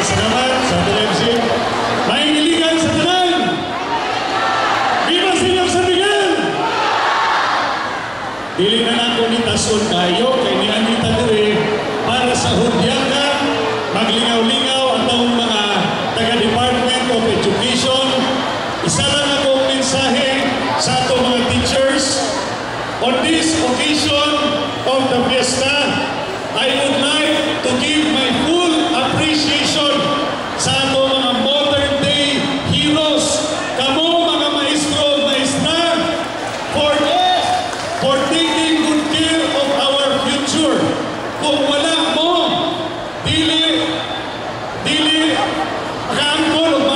salamat sa televisi. May iligan sa tanan. Viva Senior Sandigan! Dili na nato ni tason kayo kay ni Anita dire para sa hudyakan maglingaw-lingaw atong mga taga-Department of Education. Isa lang akong mensahe sa atong mga teachers. On this occasion of the fiesta, I would like to give my full appreciation sa atong mga modern day heroes. Kamo mga maestro, maestra, for taking good care of our future. Kung wala mo, dili makaangkol